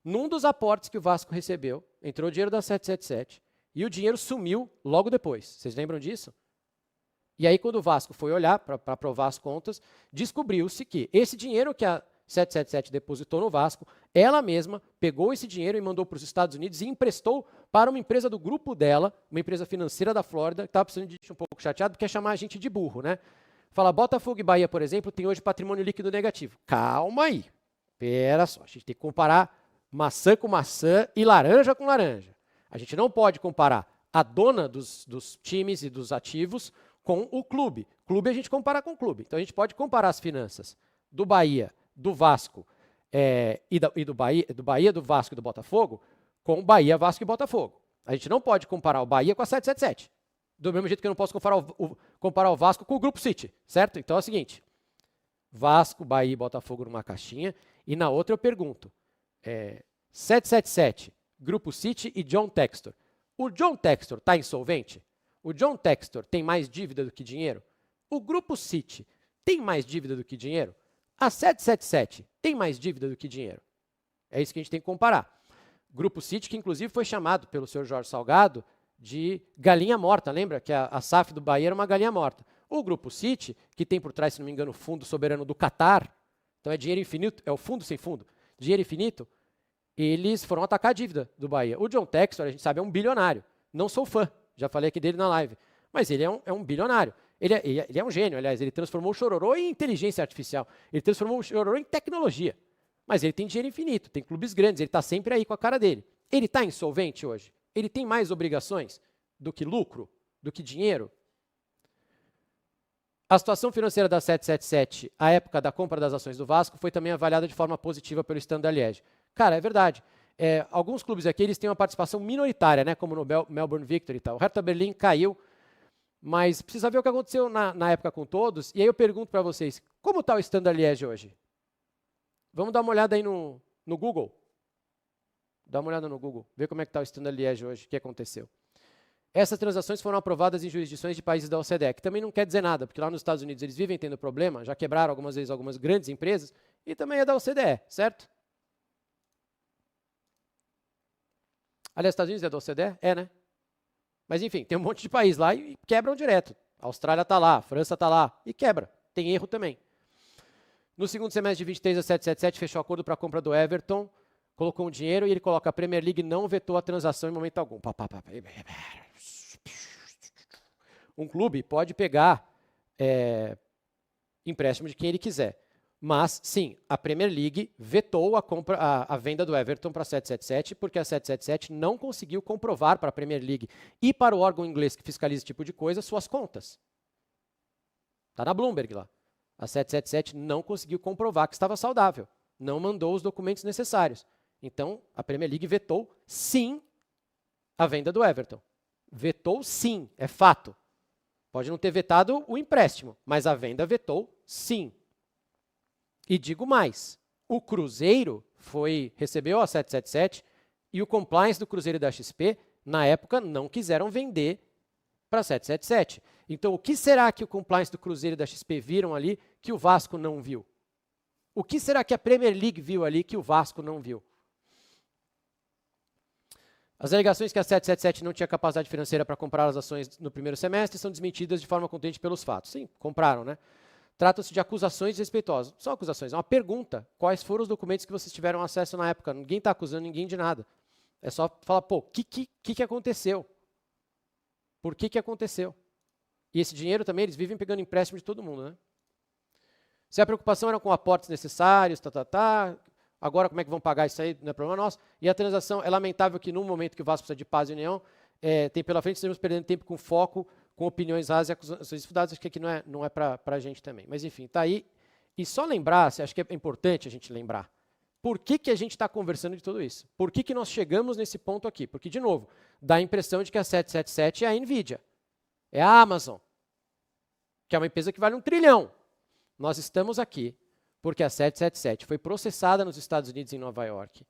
num dos aportes que o Vasco recebeu, entrou o dinheiro da 777 e o dinheiro sumiu logo depois. Vocês lembram disso? E aí, quando o Vasco foi olhar para aprovar as contas, descobriu-se que esse dinheiro que a 777 depositou no Vasco, ela mesma pegou esse dinheiro e mandou para os Estados Unidos e emprestou para uma empresa do grupo dela, uma empresa financeira da Flórida, que estava precisando de gente um pouco chateado, porque quer chamar a gente de burro, né? Fala, Botafogo e Bahia, por exemplo, tem hoje patrimônio líquido negativo. Calma aí. Pera só, a gente tem que comparar maçã com maçã e laranja com laranja. A gente não pode comparar a dona dos times e dos ativos com o clube. Clube a gente compara com o clube. Então a gente pode comparar as finanças do Bahia, do Vasco do Bahia, do Vasco e do Botafogo com Bahia, Vasco e Botafogo. A gente não pode comparar o Bahia com a 777. Do mesmo jeito que eu não posso comparar o Vasco com o Grupo City, certo? Então é o seguinte, Vasco, Bahia e Botafogo numa caixinha, e na outra eu pergunto, 777, Grupo City e John Textor. O John Textor está insolvente? O John Textor tem mais dívida do que dinheiro? O Grupo City tem mais dívida do que dinheiro? A 777 tem mais dívida do que dinheiro? É isso que a gente tem que comparar. Grupo City, que inclusive foi chamado pelo senhor Jorge Salgado de galinha morta, lembra que a SAF do Bahia era uma galinha morta. O Grupo City, que tem por trás, se não me engano, o fundo soberano do Catar, então é dinheiro infinito, é o fundo sem fundo, dinheiro infinito, eles foram atacar a dívida do Bahia. O John Textor, a gente sabe, é um bilionário. Não sou fã, já falei aqui dele na live, mas ele é um bilionário. Ele é um gênio, aliás, ele transformou o Chororô em inteligência artificial, ele transformou o Chororô em tecnologia. Mas ele tem dinheiro infinito, tem clubes grandes, ele está sempre aí com a cara dele. Ele está insolvente hoje? Ele tem mais obrigações do que lucro, do que dinheiro? A situação financeira da 777, à época da compra das ações do Vasco, foi também avaliada de forma positiva pelo Standard Liège. Cara, é verdade. Alguns clubes aqui eles têm uma participação minoritária, né, como no Melbourne Victory e tal. O Hertha Berlim caiu, mas precisa ver o que aconteceu na época com todos. E aí eu pergunto para vocês, como está o Standard Liège hoje? Vamos dar uma olhada aí no Google. Dá uma olhada no Google, vê como é que está o Standard Liège hoje, o que aconteceu. Essas transações foram aprovadas em jurisdições de países da OCDE, que também não quer dizer nada, porque lá nos Estados Unidos eles vivem tendo problema, já quebraram algumas vezes algumas grandes empresas, e também é da OCDE, certo? Aliás, Estados Unidos é da OCDE? É, né? Mas enfim, tem um monte de país lá e quebram direto. A Austrália está lá, a França está lá, e quebra. Tem erro também. No segundo semestre de 23, a 777 fechou acordo para a compra do Everton, colocou um dinheiro e ele coloca a Premier League não vetou a transação em momento algum. Um clube pode pegar empréstimo de quem ele quiser. Mas, sim, a Premier League vetou a venda do Everton para a 777, porque a 777 não conseguiu comprovar para a Premier League e para o órgão inglês que fiscaliza esse tipo de coisa suas contas. Está na Bloomberg lá. A 777 não conseguiu comprovar que estava saudável. Não mandou os documentos necessários. Então, a Premier League vetou, sim, a venda do Everton. Vetou, sim, é fato. Pode não ter vetado o empréstimo, mas a venda vetou, sim. E digo mais, o Cruzeiro recebeu a 777 e o compliance do Cruzeiro e da XP, na época, não quiseram vender para a 777. Então, o que será que o compliance do Cruzeiro e da XP viram ali que o Vasco não viu? O que será que a Premier League viu ali que o Vasco não viu? As alegações que a 777 não tinha capacidade financeira para comprar as ações no primeiro semestre são desmentidas de forma contundente pelos fatos. Sim, compraram, né? Trata-se de acusações desrespeitosas. Não são acusações, é uma pergunta. Quais foram os documentos que vocês tiveram acesso na época? Ninguém está acusando ninguém de nada. É só falar, pô, o que aconteceu? Por que aconteceu? E esse dinheiro também, eles vivem pegando empréstimo de todo mundo, né? Se a preocupação era com aportes necessários, agora como é que vão pagar isso aí, não é problema nosso. E a transação, é lamentável que num momento que o Vasco precisa de paz e união, tem pela frente, estamos perdendo tempo com foco, com opiniões rasas e acusações estudadas, acho que aqui não é para a gente também. Mas enfim, está aí. E só lembrar, acho que é importante a gente lembrar, por que a gente está conversando de tudo isso? Por que nós chegamos nesse ponto aqui? Porque, de novo, dá a impressão de que a 777 é a NVIDIA, é a Amazon, que é uma empresa que vale 1 trilhão. Nós estamos aqui porque a 777 foi processada nos Estados Unidos, em Nova York.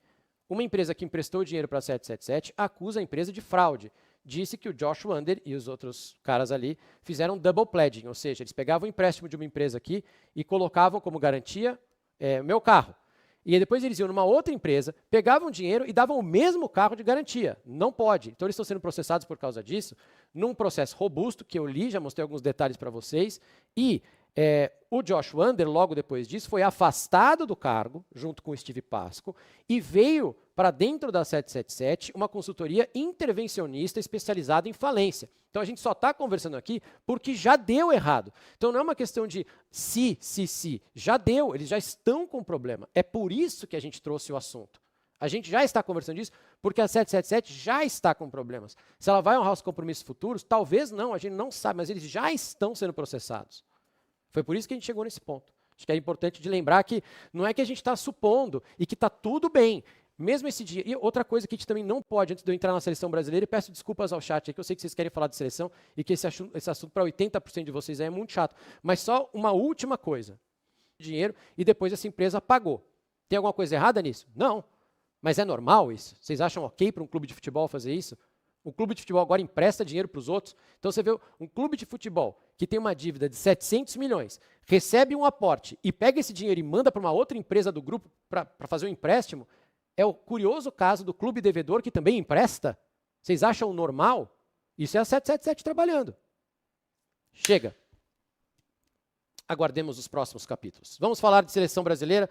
Uma empresa que emprestou dinheiro para a 777 acusa a empresa de fraude. Disse que o Josh Wander e os outros caras ali fizeram double pledging, ou seja, eles pegavam o empréstimo de uma empresa aqui e colocavam como garantia meu carro. E aí depois eles iam numa outra empresa, pegavam dinheiro e davam o mesmo carro de garantia. Não pode. Então eles estão sendo processados por causa disso, num processo robusto, que eu li, já mostrei alguns detalhes para vocês, e o Josh Wander, logo depois disso, foi afastado do cargo, junto com o Steve Pasco, e veio para dentro da 777 uma consultoria intervencionista especializada em falência. Então a gente só está conversando aqui porque já deu errado. Então não é uma questão de se, já deu, eles já estão com problema. É por isso que a gente trouxe o assunto. A gente já está conversando disso porque a 777 já está com problemas. Se ela vai honrar os compromissos futuros, talvez não, a gente não sabe, mas eles já estão sendo processados. Foi por isso que a gente chegou nesse ponto. Acho que é importante de lembrar que não é que a gente está supondo e que está tudo bem. Mesmo esse dia. E outra coisa que a gente também não pode, antes de eu entrar na seleção brasileira, e peço desculpas ao chat, que eu sei que vocês querem falar de seleção e que esse assunto para 80% de vocês é muito chato. Mas só uma última coisa. Dinheiro e depois essa empresa pagou. Tem alguma coisa errada nisso? Não. Mas é normal isso? Vocês acham ok para um clube de futebol fazer isso? O clube de futebol agora empresta dinheiro para os outros. Então você vê um clube de futebol que tem uma dívida de 700 milhões, recebe um aporte e pega esse dinheiro e manda para uma outra empresa do grupo para fazer um empréstimo. É o curioso caso do clube devedor que também empresta. Vocês acham normal? Isso é a 777 trabalhando. Chega. Aguardemos os próximos capítulos. Vamos falar de seleção brasileira.